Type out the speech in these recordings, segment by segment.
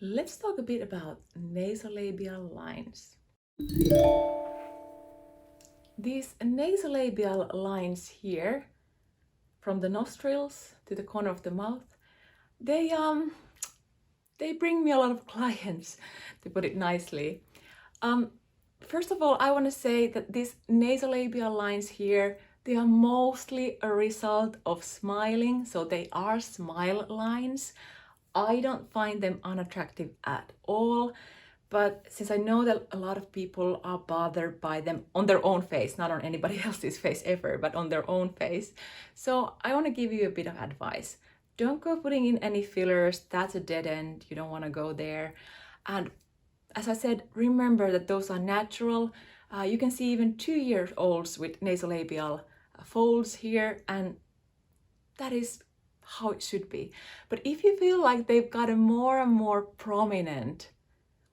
Let's talk a bit about nasolabial lines. These nasolabial lines here, from the nostrils to the corner of the mouth, they bring me a lot of clients, to put it nicely. First of all, I want to say that these nasolabial lines here, they are mostly a result of smiling, so they are smile lines. I don't find them unattractive at all, but since I know that a lot of people are bothered by them on their own face, not on anybody else's face ever, but on their own face, so I want to give you a bit of advice. Don't go putting in any fillers, that's a dead end, you don't want to go there. And as I said, remember that those are natural. You can see even 2-year-olds with nasolabial folds here, and that is how it should be. But if you feel like they've gotten more and more prominent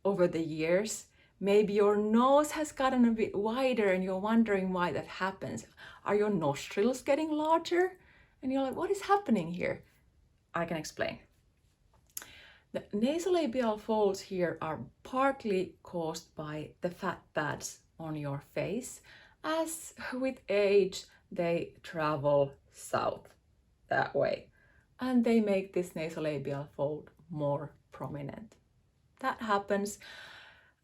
over the years, maybe your nose has gotten a bit wider and you're wondering why that happens. Are your nostrils getting larger? And you're like, what is happening here? I can explain. The nasolabial folds here are partly caused by the fat pads on your face, as with age they travel south that way, and they make this nasolabial fold more prominent. That happens.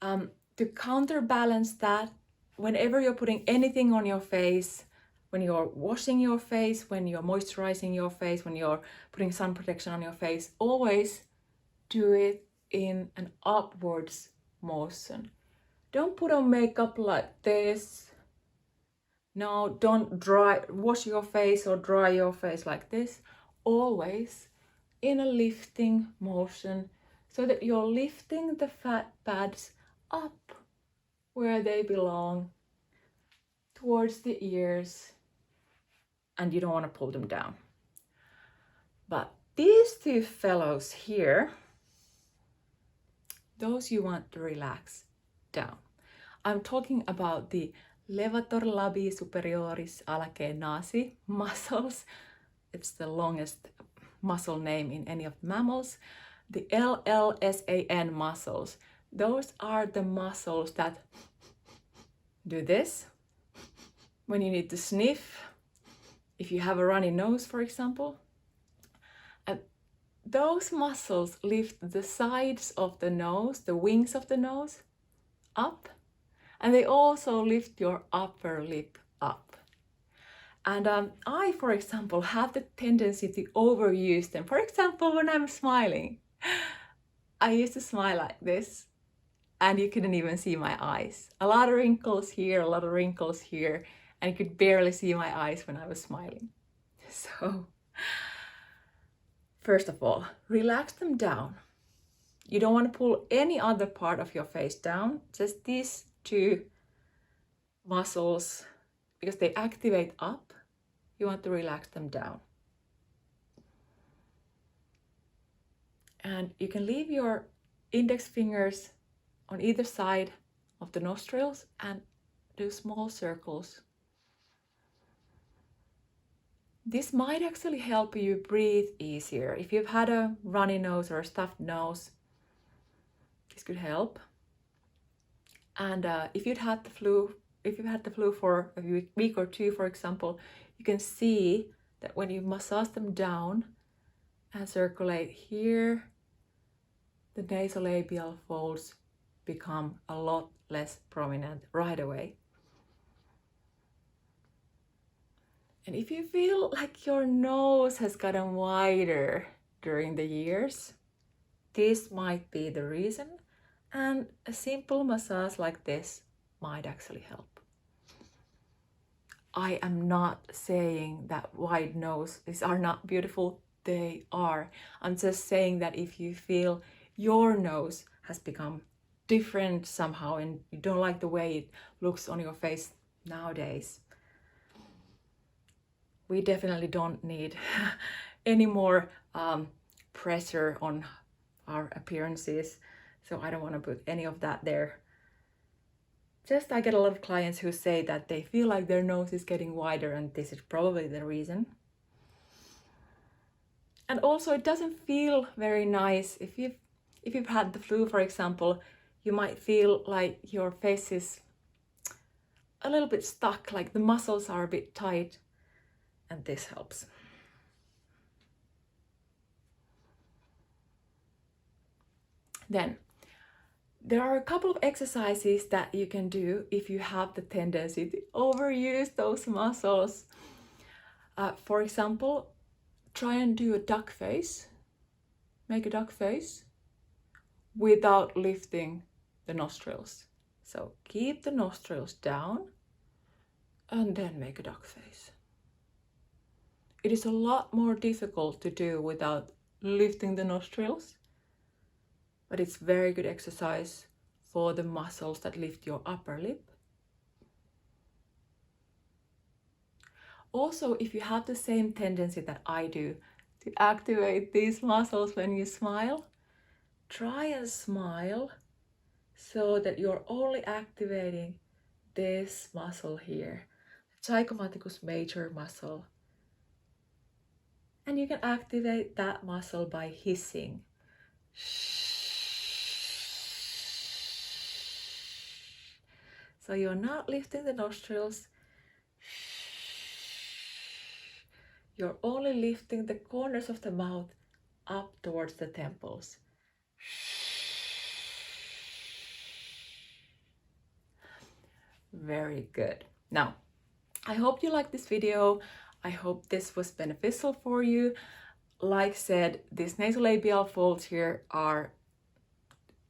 To counterbalance that, whenever you're putting anything on your face, when you're washing your face, when you're moisturizing your face, when you're putting sun protection on your face, always do it in an upwards motion. Don't put on makeup like this. No, don't wash your face or dry your face like this. Always in a lifting motion, so that you're lifting the fat pads up where they belong, towards the ears, and you don't want to pull them down. But these two fellows here, those you want to relax down. I'm talking about the levator labii superioris alaceae nasi muscles. It's the longest muscle name in any of the mammals. The LLSAN muscles. Those are the muscles that do this when you need to sniff, if you have a runny nose, for example. And those muscles lift the sides of the nose, the wings of the nose, up, and they also lift your upper lip up. And I, for example, have the tendency to overuse them. For example, when I'm smiling, I used to smile like this, and you couldn't even see my eyes. A lot of wrinkles here, a lot of wrinkles here, and you could barely see my eyes when I was smiling. So, first of all, relax them down. You don't want to pull any other part of your face down, just these two muscles, because they activate up. You want to relax them down. And you can leave your index fingers on either side of the nostrils and do small circles. This might actually help you breathe easier. If you've had a runny nose or a stuffed nose, this could help. And if you've had the flu for a week or two, for example, you can see that when you massage them down and circulate here, the nasolabial folds become a lot less prominent right away. And if you feel like your nose has gotten wider during the years, this might be the reason, and a simple massage like this might actually help. I am not saying that wide noses are not beautiful. They are. I'm just saying that if you feel your nose has become different somehow and you don't like the way it looks on your face nowadays, we definitely don't need any more pressure on our appearances. So I don't want to put any of that there. Just I get a lot of clients who say that they feel like their nose is getting wider, and this is probably the reason. And also, it doesn't feel very nice if if you've had the flu, for example, you might feel like your face is a little bit stuck, like the muscles are a bit tight, and this helps. Then there are a couple of exercises that you can do if you have the tendency to overuse those muscles. For example, try and do a duck face. Make a duck face without lifting the nostrils. So keep the nostrils down and then make a duck face. It is a lot more difficult to do without lifting the nostrils, but it's very good exercise for the muscles that lift your upper lip. Also, if you have the same tendency that I do to activate these muscles when you smile, try and smile so that you're only activating this muscle here, zygomaticus major muscle. And you can activate that muscle by hissing. So you're not lifting the nostrils. You're only lifting the corners of the mouth up towards the temples. Very good. Now, I hope you liked this video. I hope this was beneficial for you. Like said, these nasolabial folds here are,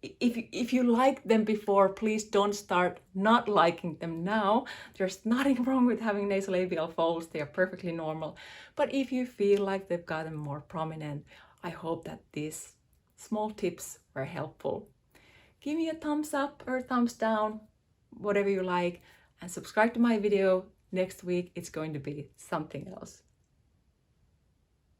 if you liked them before, please don't start not liking them now. There's nothing wrong with having nasolabial folds. They are perfectly normal. But if you feel like they've gotten more prominent, I hope that these small tips were helpful. Give me a thumbs up or a thumbs down, whatever you like, and subscribe to my video. Next week, it's going to be something else.